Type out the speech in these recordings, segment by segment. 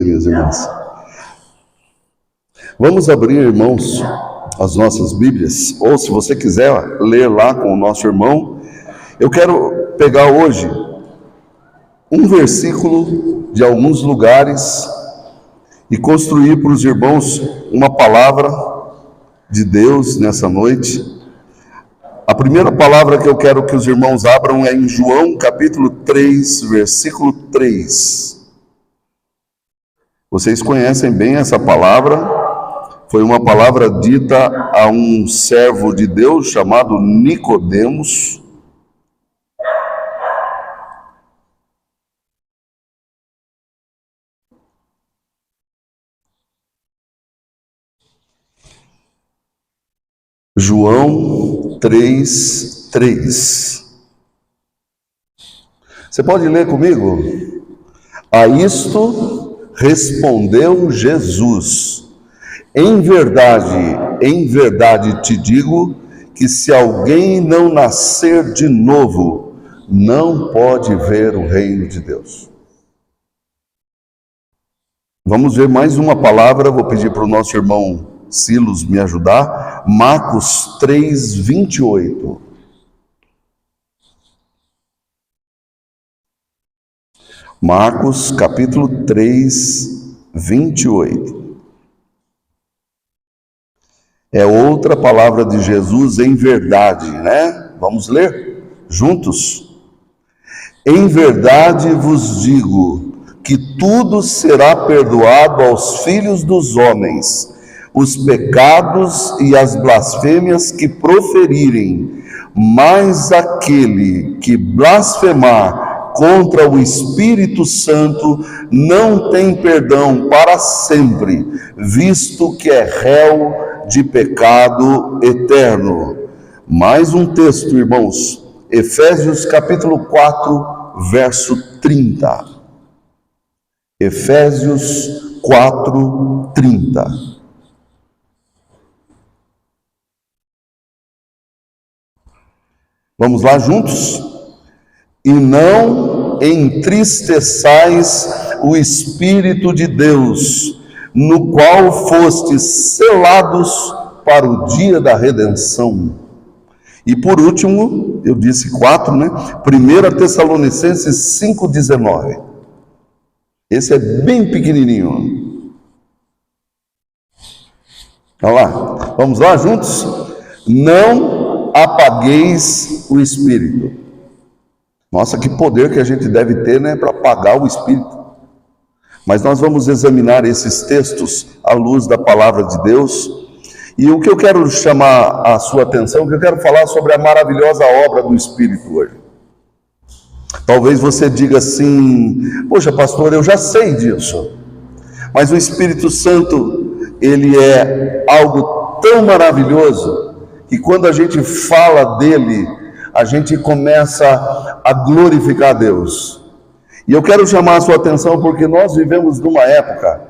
Minhas irmãs, vamos abrir, irmãos, as nossas Bíblias, ou se você quiser ler lá com o nosso irmão. Eu quero pegar hoje um versículo de alguns lugares e construir para os irmãos uma palavra de Deus nessa noite. A primeira palavra que eu quero que os irmãos abram é em João capítulo 3, versículo 3. Vocês conhecem bem essa palavra. Foi uma palavra dita a um servo de Deus chamado Nicodemos. João 3, 3. Você pode ler comigo? A isto respondeu Jesus: em verdade te digo que se alguém não nascer de novo, não pode ver o reino de Deus. Vamos ver mais uma palavra. Vou pedir para o nosso irmão Silos me ajudar. Marcos 3, 28. Marcos capítulo 3, 28. É outra palavra de Jesus, em verdade, né? Vamos ler juntos? Em verdade vos digo que tudo será perdoado aos filhos dos homens, os pecados e as blasfêmias que proferirem, mas aquele que blasfemar contra o Espírito Santo não tem perdão para sempre, visto que é réu de pecado eterno. Mais um texto, irmãos. Efésios capítulo 4, verso 30. Efésios 4, 30. Vamos lá juntos? E não entristeçais o Espírito de Deus, no qual fostes selados para o dia da redenção. E por último, eu disse 4, né? 1 Tessalonicenses 5,19. Esse é bem pequenininho. Olha lá, vamos lá juntos? Não apagueis o Espírito. Nossa, que poder que a gente deve ter, né, para apagar o Espírito. Mas nós vamos examinar esses textos à luz da palavra de Deus. E o que eu quero chamar a sua atenção, que eu quero falar sobre a maravilhosa obra do Espírito hoje. Talvez você diga assim: poxa, pastor, eu já sei disso. Mas o Espírito Santo, ele é algo tão maravilhoso que quando a gente fala dele, a gente começa a glorificar a Deus. E eu quero chamar a sua atenção porque nós vivemos numa época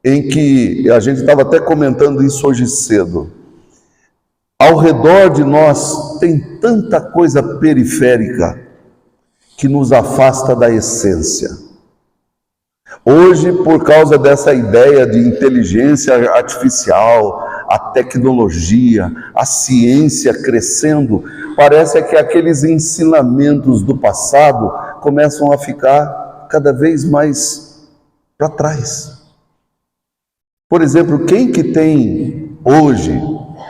em que, a gente estava até comentando isso hoje cedo, ao redor de nós tem tanta coisa periférica que nos afasta da essência. Hoje, por causa dessa ideia de inteligência artificial, a tecnologia, a ciência crescendo, parece que aqueles ensinamentos do passado começam a ficar cada vez mais para trás. Por exemplo, quem que tem hoje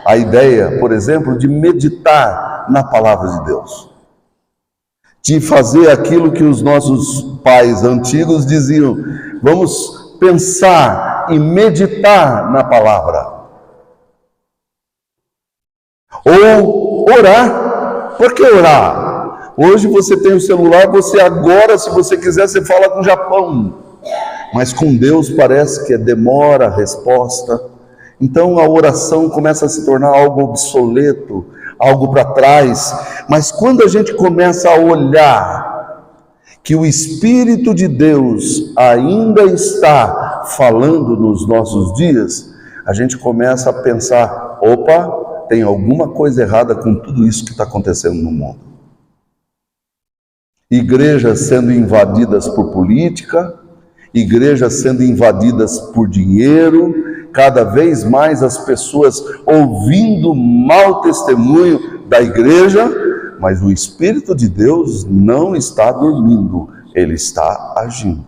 a ideia, por exemplo, de meditar na palavra de Deus? De fazer aquilo que os nossos pais antigos diziam: vamos pensar e meditar na palavra. Ou orar. Por que orar? Hoje você tem o celular, você agora, se você quiser, você fala com o Japão. Mas com Deus parece que demora a resposta. Então a oração começa a se tornar algo obsoleto, algo para trás. Mas quando a gente começa a olhar que o Espírito de Deus ainda está falando nos nossos dias, a gente começa a pensar: opa, tem alguma coisa errada com tudo isso que está acontecendo no mundo. Igrejas sendo invadidas por política, igrejas sendo invadidas por dinheiro, cada vez mais as pessoas ouvindo mau testemunho da igreja, mas o Espírito de Deus não está dormindo, ele está agindo.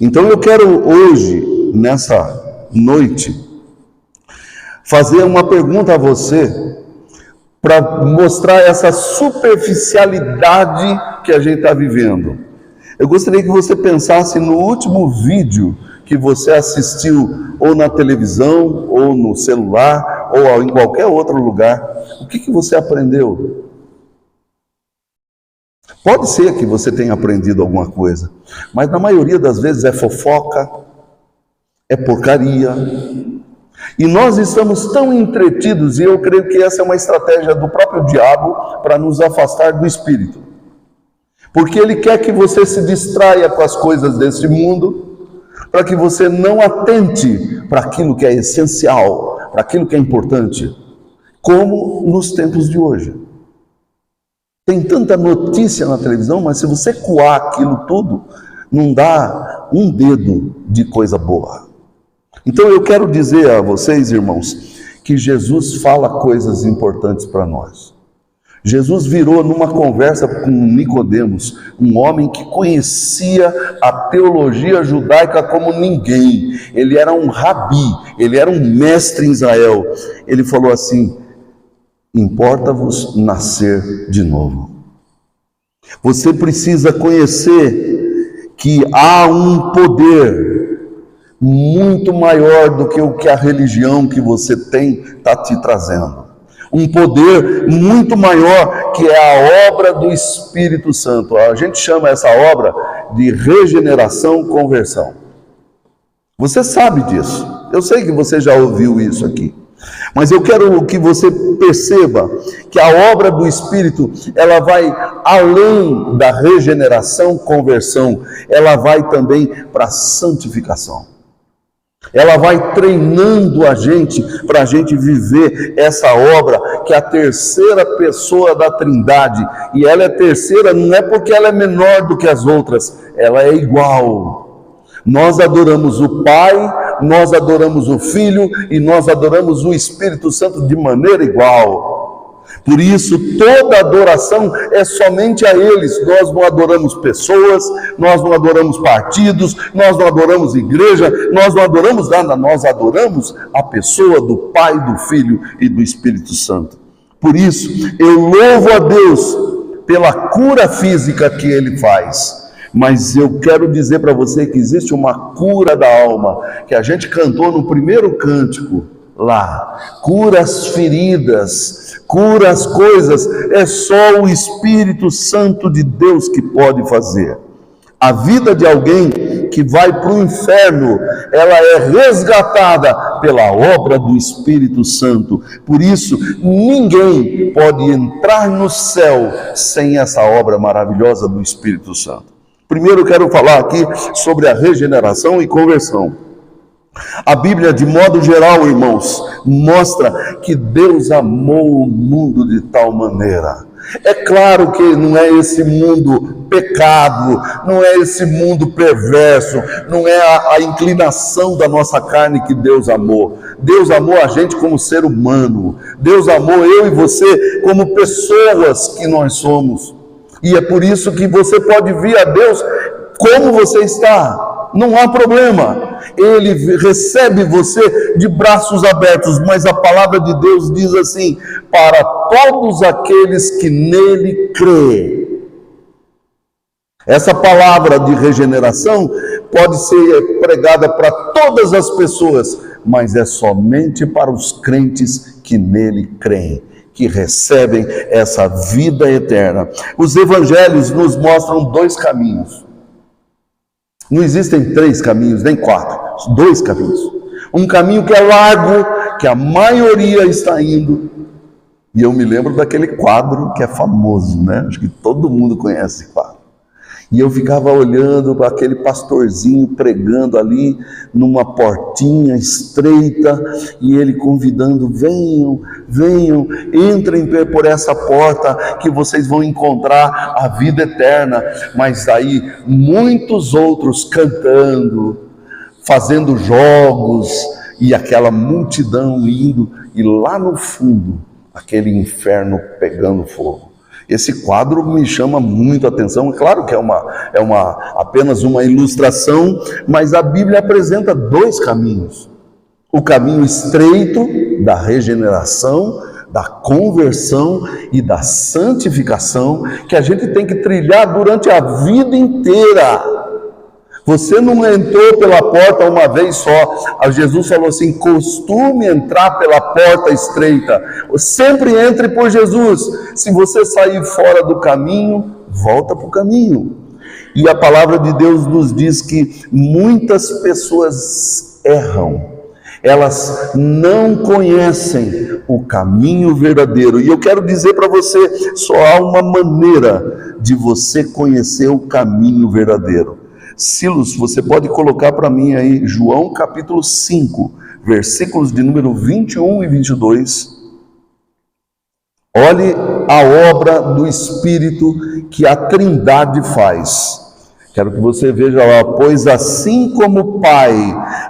Então eu quero hoje, nessa noite, fazer uma pergunta a você, para mostrar essa superficialidade que a gente está vivendo. Eu gostaria que você pensasse no último vídeo que você assistiu, ou na televisão, ou no celular, ou em qualquer outro lugar. O que você aprendeu? Pode ser que você tenha aprendido alguma coisa, mas na maioria das vezes é fofoca, é porcaria. E nós estamos tão entretidos, e eu creio que essa é uma estratégia do próprio diabo para nos afastar do Espírito. Porque ele quer que você se distraia com as coisas desse mundo, para que você não atente para aquilo que é essencial, para aquilo que é importante, como nos tempos de hoje. Tem tanta notícia na televisão, mas se você coar aquilo tudo, não dá um dedo de coisa boa. Então eu quero dizer a vocês, irmãos, que Jesus fala coisas importantes para nós. Jesus virou numa conversa com Nicodemos, um homem que conhecia a teologia judaica como ninguém. Ele era um rabi, ele era um mestre em Israel. Ele falou assim: importa-vos nascer de novo. Você precisa conhecer que há um poder muito maior do que o que a religião que você tem está te trazendo. Um poder muito maior, que é a obra do Espírito Santo. A gente chama essa obra de regeneração, conversão. Você sabe disso. Eu sei que você já ouviu isso aqui. Mas eu quero que você perceba que a obra do Espírito, ela vai além da regeneração, conversão. Ela vai também para a santificação. Ela vai treinando a gente para a gente viver essa obra, que é a terceira pessoa da Trindade. E ela é terceira não é porque ela é menor do que as outras, ela é igual. Nós adoramos o Pai, nós adoramos o Filho e nós adoramos o Espírito Santo de maneira igual. Por isso, toda adoração é somente a eles. Nós não adoramos pessoas, nós não adoramos partidos, nós não adoramos igreja, nós não adoramos nada, nós adoramos a pessoa do Pai, do Filho e do Espírito Santo. Por isso, eu louvo a Deus pela cura física que Ele faz. Mas eu quero dizer para você que existe uma cura da alma, que a gente cantou no primeiro cântico lá. Cura as feridas, cura as coisas, é só o Espírito Santo de Deus que pode fazer. A vida de alguém que vai para o inferno, ela é resgatada pela obra do Espírito Santo. Por isso, ninguém pode entrar no céu sem essa obra maravilhosa do Espírito Santo. Primeiro eu quero falar aqui sobre a regeneração e conversão. A Bíblia, de modo geral, irmãos, mostra que Deus amou o mundo de tal maneira. É claro que não é esse mundo pecado, não é esse mundo perverso, não é a inclinação da nossa carne que Deus amou. Deus amou a gente como ser humano. Deus amou eu e você como pessoas que nós somos. E é por isso que você pode vir a Deus como você está. Não há problema. Ele recebe você de braços abertos, mas a palavra de Deus diz assim: para todos aqueles que nele crêem. Essa palavra de regeneração pode ser pregada para todas as pessoas, mas é somente para os crentes que nele creem, que recebem essa vida eterna. Os evangelhos nos mostram dois caminhos. Não existem 3 caminhos, nem 4, 2 caminhos. Um caminho que é largo, que a maioria está indo. E eu me lembro daquele quadro que é famoso, né? Acho que todo mundo conhece esse quadro. E eu ficava olhando para aquele pastorzinho pregando ali numa portinha estreita, e ele convidando: venham, venham, entrem por essa porta que vocês vão encontrar a vida eterna. Mas aí muitos outros cantando, fazendo jogos, e aquela multidão indo, e lá no fundo aquele inferno pegando fogo. Esse quadro me chama muito a atenção. Claro que é apenas uma ilustração, mas a Bíblia apresenta dois caminhos: o caminho estreito da regeneração, da conversão e da santificação, que a gente tem que trilhar durante a vida inteira. Você não entrou pela porta uma vez só. Jesus falou assim: costume entrar pela porta estreita. Sempre entre por Jesus. Se você sair fora do caminho, volta para o caminho. E a palavra de Deus nos diz que muitas pessoas erram. Elas não conhecem o caminho verdadeiro. E eu quero dizer para você, só há uma maneira de você conhecer o caminho verdadeiro. Silas, você pode colocar para mim aí João capítulo 5, versículos de número 21 e 22. Olhe a obra do Espírito que a Trindade faz. Quero que você veja lá: pois assim como o Pai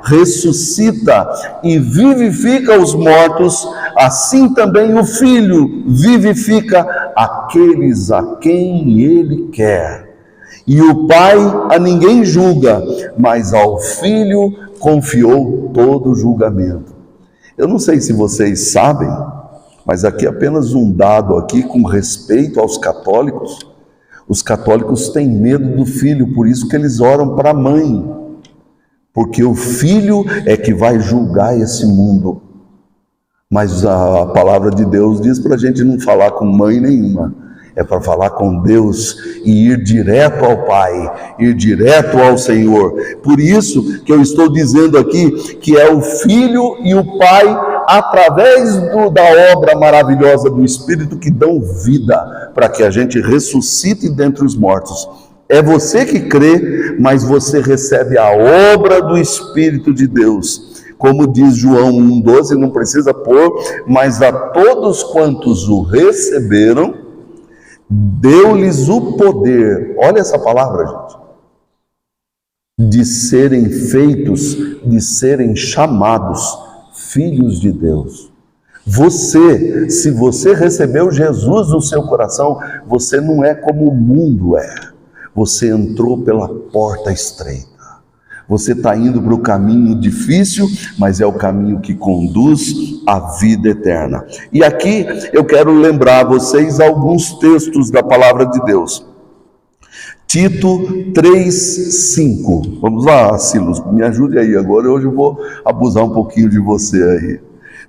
ressuscita e vivifica os mortos, assim também o Filho vivifica aqueles a quem Ele quer. E o Pai a ninguém julga, mas ao Filho confiou todo o julgamento. Eu não sei se vocês sabem, mas aqui apenas um dado aqui com respeito aos católicos. Os católicos têm medo do filho, por isso que eles oram para a mãe. Porque o filho é que vai julgar esse mundo. Mas a palavra de Deus diz para a gente não falar com mãe nenhuma. É para falar com Deus e ir direto ao Pai, ir direto ao Senhor. Por isso que eu estou dizendo aqui que é o Filho e o Pai, através da obra maravilhosa do Espírito, que dão vida para que a gente ressuscite dentre os mortos. É você que crê, mas você recebe a obra do Espírito de Deus. Como diz João 1,12, não precisa pôr: mas a todos quantos o receberam, deu-lhes o poder, olha essa palavra, gente, de serem feitos, de serem chamados filhos de Deus. Você, se você recebeu Jesus no seu coração, você não é como o mundo é. Você entrou pela porta estreita. Você está indo para o caminho difícil, mas é o caminho que conduz à vida eterna. E aqui eu quero lembrar a vocês alguns textos da palavra de Deus. Tito 3:5. Vamos lá, Silas, me ajude aí agora. Hoje eu vou abusar um pouquinho de você aí.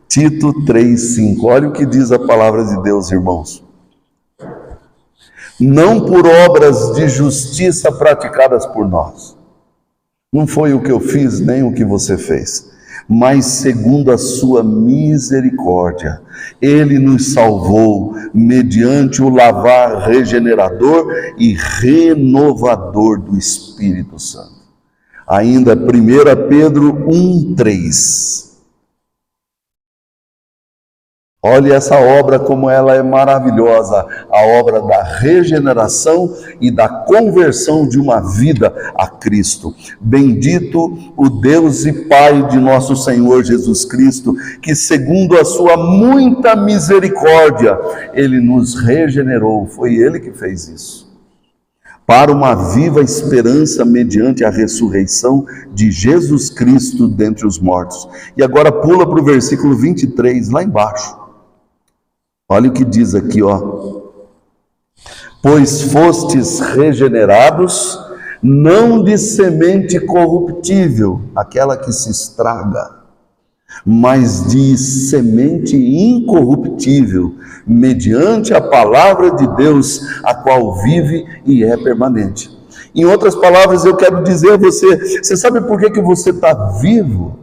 Tito 3:5. Olha o que diz a palavra de Deus, irmãos. Não por obras de justiça praticadas por nós. Não foi o que eu fiz, nem o que você fez, mas segundo a sua misericórdia, Ele nos salvou mediante o lavar regenerador e renovador do Espírito Santo. Ainda 1 Pedro 1:3. Olha essa obra como ela é maravilhosa, a obra da regeneração e da conversão de uma vida a Cristo. Bendito o Deus e Pai de nosso Senhor Jesus Cristo, que segundo a sua muita misericórdia, Ele nos regenerou. Foi Ele que fez isso. Para uma viva esperança mediante a ressurreição de Jesus Cristo dentre os mortos. E agora pula para o versículo 23, lá embaixo. Olha o que diz aqui, ó. Pois fostes regenerados, não de semente corruptível, aquela que se estraga, mas de semente incorruptível, mediante a palavra de Deus, a qual vive e é permanente. Em outras palavras, eu quero dizer a você, você sabe por que você está vivo?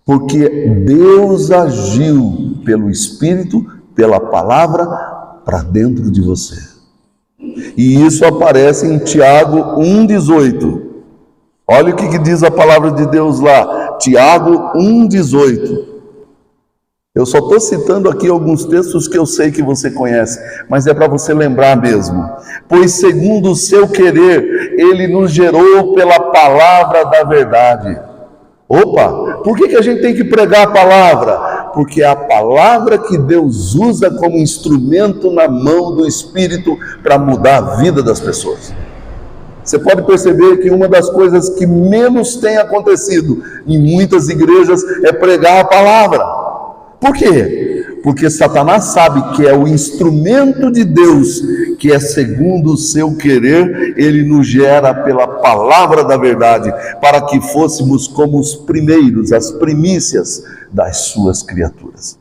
Porque Deus agiu pelo Espírito, pela palavra, para dentro de você. E isso aparece em Tiago 1,18. Olha o que diz a palavra de Deus lá, Tiago 1,18. Eu só estou citando aqui alguns textos que eu sei que você conhece, mas é para você lembrar mesmo. Pois segundo o seu querer, Ele nos gerou pela palavra da verdade. Opa, por que a gente tem que pregar a palavra? Porque é a palavra que Deus usa como instrumento na mão do Espírito para mudar a vida das pessoas. Você pode perceber que uma das coisas que menos tem acontecido em muitas igrejas é pregar a palavra. Por quê? Porque Satanás sabe que é o instrumento de Deus, que é segundo o seu querer, ele nos gera pela palavra da verdade, para que fôssemos como os primeiros, as primícias das suas criaturas.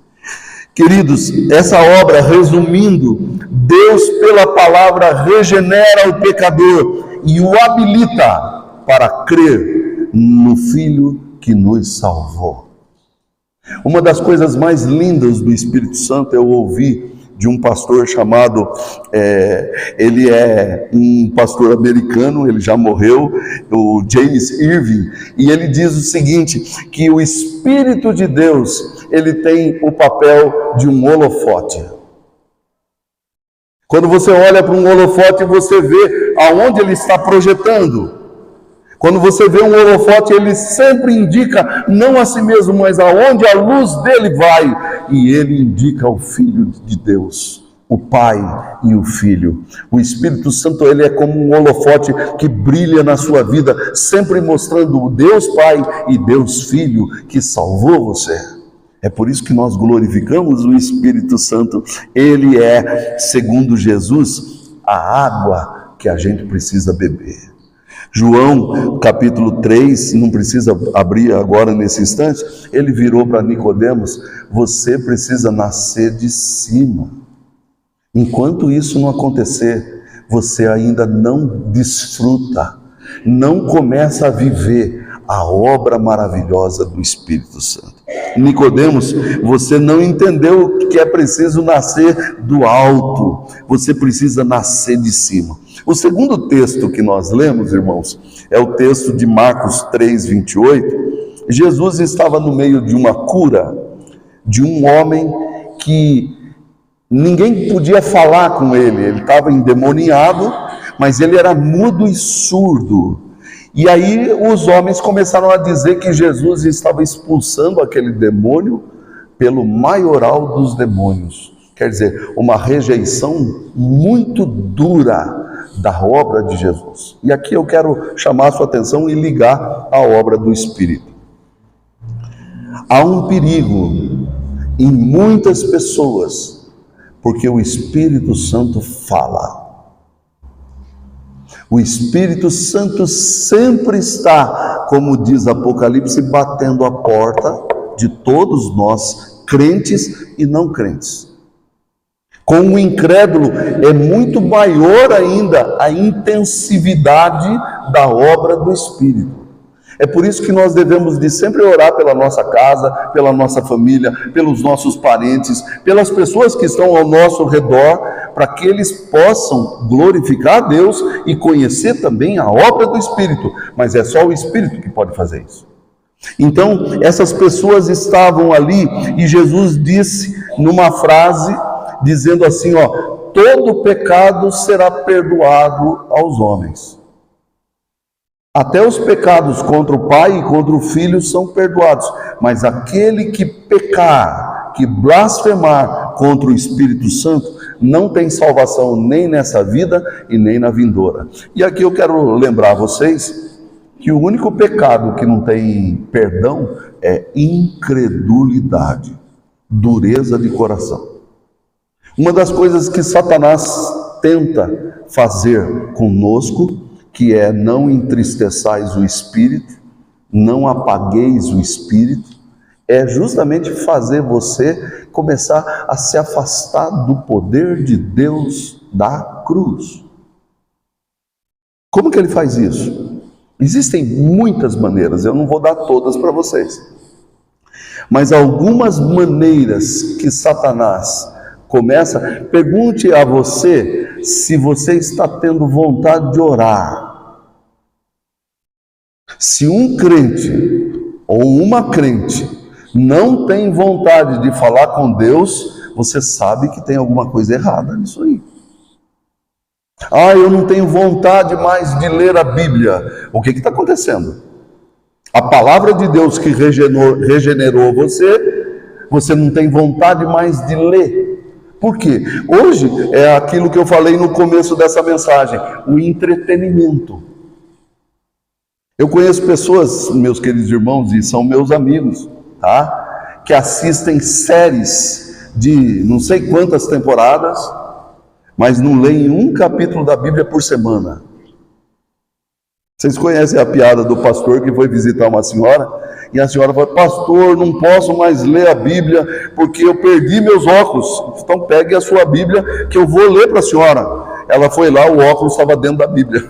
Queridos, essa obra, resumindo, Deus pela palavra regenera o pecador e o habilita para crer no Filho que nos salvou. Uma das coisas mais lindas do Espírito Santo eu ouvi de um pastor chamado, ele é um pastor americano, ele já morreu, o James Irving, e ele diz o seguinte, que o Espírito de Deus, ele tem o papel de um holofote. Quando você olha para um holofote, você vê aonde ele está projetando. Quando você vê um holofote, ele sempre indica, não a si mesmo, mas aonde a luz dele vai. E ele indica o Filho de Deus, o Pai e o Filho. O Espírito Santo, ele é como um holofote que brilha na sua vida, sempre mostrando o Deus Pai e Deus Filho que salvou você. É por isso que nós glorificamos o Espírito Santo. Ele é, segundo Jesus, a água que a gente precisa beber. João, capítulo 3, não precisa abrir agora nesse instante, ele virou para Nicodemos, você precisa nascer de cima. Enquanto isso não acontecer, você ainda não desfruta, não começa a viver a obra maravilhosa do Espírito Santo. Nicodemos, você não entendeu que é preciso nascer do alto, você precisa nascer de cima. O segundo texto que nós lemos, irmãos, é o texto de Marcos 3:28. Jesus estava no meio de uma cura de um homem que ninguém podia falar com ele estava endemoniado, mas ele era mudo e surdo. E aí os homens começaram a dizer que Jesus estava expulsando aquele demônio pelo maioral dos demônios. Quer dizer, uma rejeição muito dura da obra de Jesus. E aqui eu quero chamar a sua atenção e ligar a obra do Espírito. Há um perigo em muitas pessoas, porque o Espírito Santo fala. O Espírito Santo sempre está, como diz Apocalipse, batendo a porta de todos nós, crentes e não crentes. Com o incrédulo é muito maior ainda a intensividade da obra do Espírito. É por isso que nós devemos de sempre orar pela nossa casa, pela nossa família, pelos nossos parentes, pelas pessoas que estão ao nosso redor, para que eles possam glorificar a Deus e conhecer também a obra do Espírito. Mas é só o Espírito que pode fazer isso. Então, essas pessoas estavam ali e Jesus disse numa frase, dizendo assim, todo pecado será perdoado aos homens. Até os pecados contra o Pai e contra o Filho são perdoados, mas aquele que pecar, que blasfemar contra o Espírito Santo, não tem salvação nem nessa vida e nem na vindoura. E aqui eu quero lembrar a vocês que o único pecado que não tem perdão é incredulidade, dureza de coração. Uma das coisas que Satanás tenta fazer conosco, que é não entristeçais o Espírito, não apagueis o Espírito, é justamente fazer você começar a se afastar do poder de Deus da cruz. Como que ele faz isso? Existem muitas maneiras, eu não vou dar todas para vocês, mas algumas maneiras que Satanás Começa, pergunte a você se você está tendo vontade de orar. Se um crente ou uma crente não tem vontade de falar com Deus, você sabe que tem alguma coisa errada nisso aí. Ah, eu não tenho vontade mais de ler a Bíblia. O que está acontecendo? A palavra de Deus que regenerou você não tem vontade mais de ler. Por quê? Hoje é aquilo que eu falei no começo dessa mensagem, o entretenimento. Eu conheço pessoas, meus queridos irmãos, e são meus amigos, tá? Que assistem séries de não sei quantas temporadas, mas não leem um capítulo da Bíblia por semana. Vocês conhecem a piada do pastor que foi visitar uma senhora, e a senhora falou: pastor, não posso mais ler a Bíblia, porque eu perdi meus óculos. Então pegue a sua Bíblia, que eu vou ler para a senhora. Ela foi lá, o óculos estava dentro da Bíblia.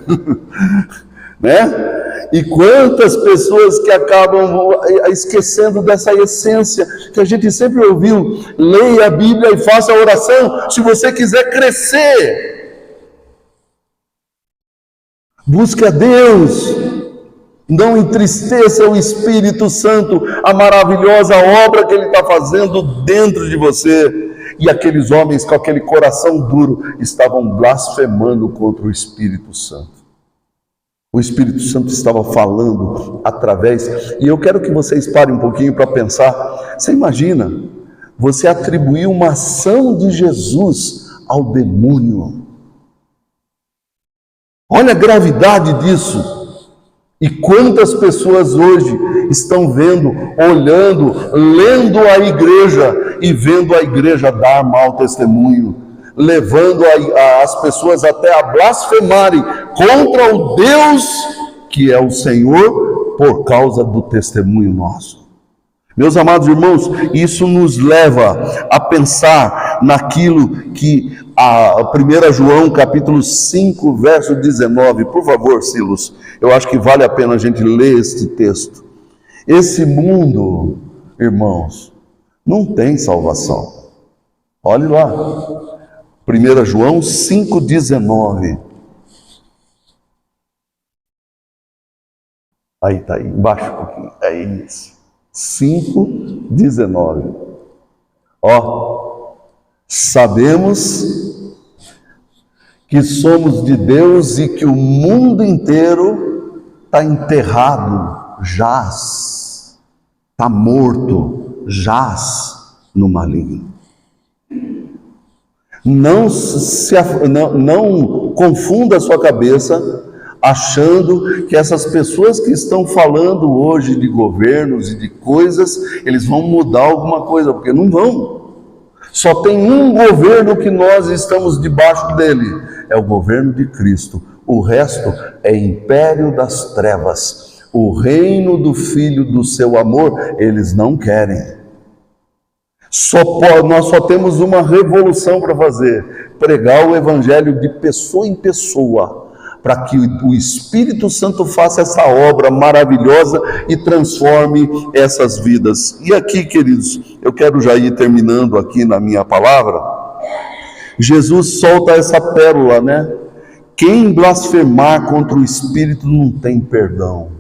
Né? E quantas pessoas que acabam esquecendo dessa essência que a gente sempre ouviu: leia a Bíblia e faça a oração se você quiser crescer. Busque a Deus, não entristeça o Espírito Santo, a maravilhosa obra que Ele está fazendo dentro de você. E aqueles homens com aquele coração duro estavam blasfemando contra o Espírito Santo. O Espírito Santo estava falando através, e eu quero que vocês parem um pouquinho para pensar. Você imagina, você atribuir uma ação de Jesus ao demônio. Olha a gravidade disso. E quantas pessoas hoje estão vendo, olhando, lendo a igreja e vendo a igreja dar mau testemunho, levando as pessoas até a blasfemarem contra o Deus que é o Senhor por causa do testemunho nosso. Meus amados irmãos, isso nos leva a pensar naquilo que a 1 João capítulo 5, verso 19, por favor, Silos, eu acho que vale a pena a gente ler este texto. Esse mundo, irmãos, não tem salvação. Olhe lá, 1 João 5, 19. Aí está aí, embaixo um pouquinho, é isso. 5, 19. Ó, sabemos que somos de Deus e que o mundo inteiro está enterrado, jaz, está morto, jaz no maligno. Não confunda a sua cabeça achando que essas pessoas que estão falando hoje de governos e de coisas, eles vão mudar alguma coisa, porque não vão. Só tem um governo que nós estamos debaixo dele, é o governo de Cristo. O resto é império das trevas. O reino do Filho do seu amor, eles não querem. Nós só temos uma revolução para fazer: pregar o evangelho de pessoa em pessoa, para que o Espírito Santo faça essa obra maravilhosa e transforme essas vidas. E aqui, queridos, eu quero já ir terminando aqui na minha palavra. Jesus solta essa pérola, né? Quem blasfemar contra o Espírito não tem perdão.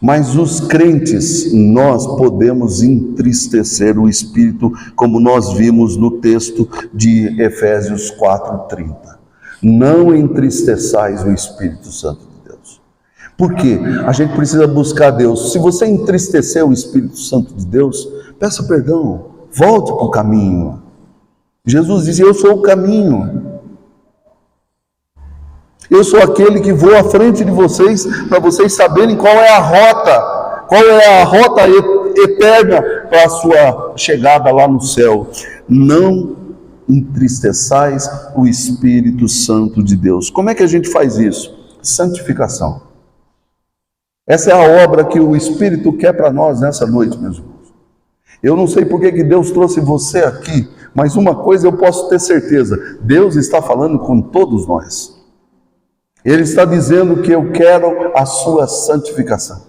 Mas os crentes, nós podemos entristecer o Espírito, como nós vimos no texto de Efésios 4:30. Não entristeçais o Espírito Santo de Deus. Por quê? A gente precisa buscar Deus. Se você entristecer o Espírito Santo de Deus, peça perdão, volte para o caminho. Jesus disse: eu sou o caminho. Eu sou aquele que vou à frente de vocês, para vocês saberem qual é a rota eterna para a sua chegada lá no céu. Não entristeçais o Espírito Santo de Deus. Como é que a gente faz isso? Santificação. Essa é a obra que o Espírito quer para nós nessa noite, meus irmãos. Eu não sei por que Deus trouxe você aqui, mas uma coisa eu posso ter certeza: Deus está falando com todos nós. Ele está dizendo que eu quero a sua santificação.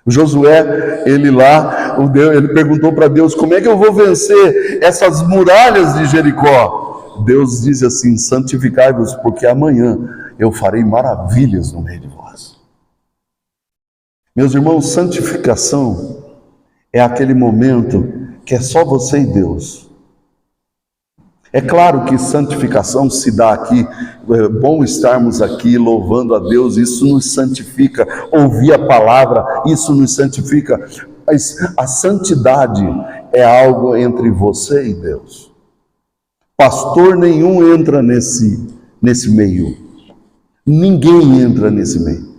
Josué, ele lá Ele perguntou para Deus: como é que eu vou vencer essas muralhas de Jericó? Deus diz assim: santificai-vos, porque amanhã eu farei maravilhas no meio de vós. Meus irmãos, santificação é aquele momento que é só você e Deus. É claro que santificação se dá aqui, é bom estarmos aqui louvando a Deus, isso nos santifica, ouvir a palavra, isso nos santifica, mas a santidade é algo entre você e Deus. Pastor nenhum entra nesse meio, ninguém entra nesse meio.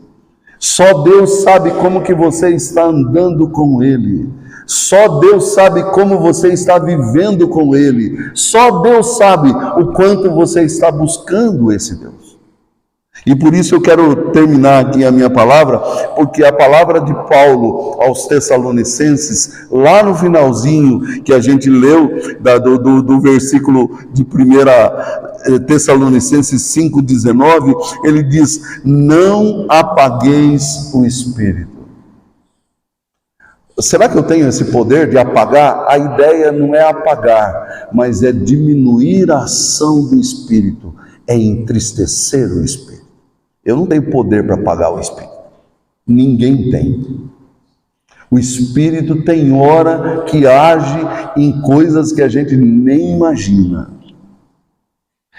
Só Deus sabe como que você está andando com Ele. Só Deus sabe como você está vivendo com Ele. Só Deus sabe o quanto você está buscando esse Deus. E por isso eu quero terminar aqui a minha palavra, porque a palavra de Paulo aos Tessalonicenses, lá no finalzinho que a gente leu, do versículo de 1 Tessalonicenses 5,19, ele diz: não apagueis o Espírito. Será que eu tenho esse poder de apagar? A ideia não é apagar, mas é diminuir a ação do Espírito, é entristecer o Espírito. Eu não tenho poder para apagar o Espírito, ninguém tem. O Espírito tem hora que age em coisas que a gente nem imagina.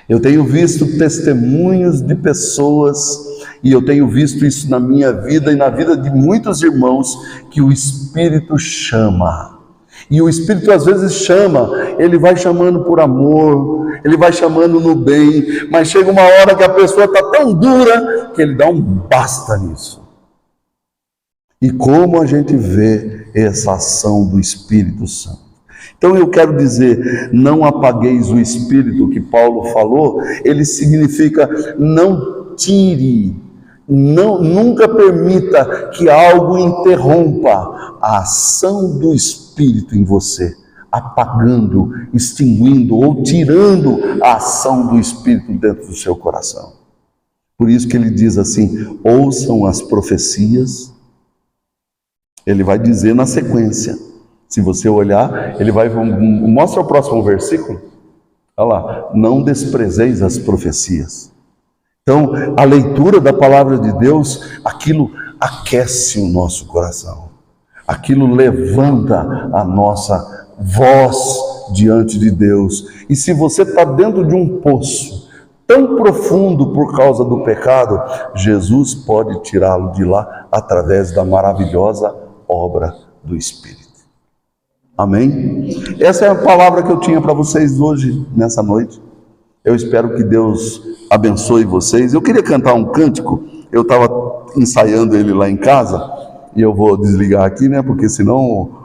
Eu tenho visto testemunhos de pessoas, e eu tenho visto isso na minha vida e na vida de muitos irmãos, que o Espírito chama. E o Espírito às vezes chama, ele vai chamando por amor, ele vai chamando no bem, mas chega uma hora que a pessoa está tão dura que ele dá um basta nisso. E como a gente vê essa ação do Espírito Santo? Então eu quero dizer, não apagueis o Espírito que Paulo falou, ele significa não tire, nunca permita que algo interrompa a ação do Espírito em você, apagando, extinguindo ou tirando a ação do Espírito dentro do seu coração. Por isso que ele diz assim: ouçam as profecias. Ele vai dizer na sequência, se você olhar, ele vai, mostra o próximo versículo, olha lá, não desprezeis as profecias. Então, a leitura da palavra de Deus, aquilo aquece o nosso coração, aquilo levanta a nossa voz diante de Deus. E se você está dentro de um poço tão profundo por causa do pecado, Jesus pode tirá-lo de lá através da maravilhosa obra do Espírito. Amém? Essa é a palavra que eu tinha para vocês hoje, nessa noite. Eu espero que Deus abençoe vocês. Eu queria cantar um cântico, eu estava ensaiando ele lá em casa, e eu vou desligar aqui, né? Porque senão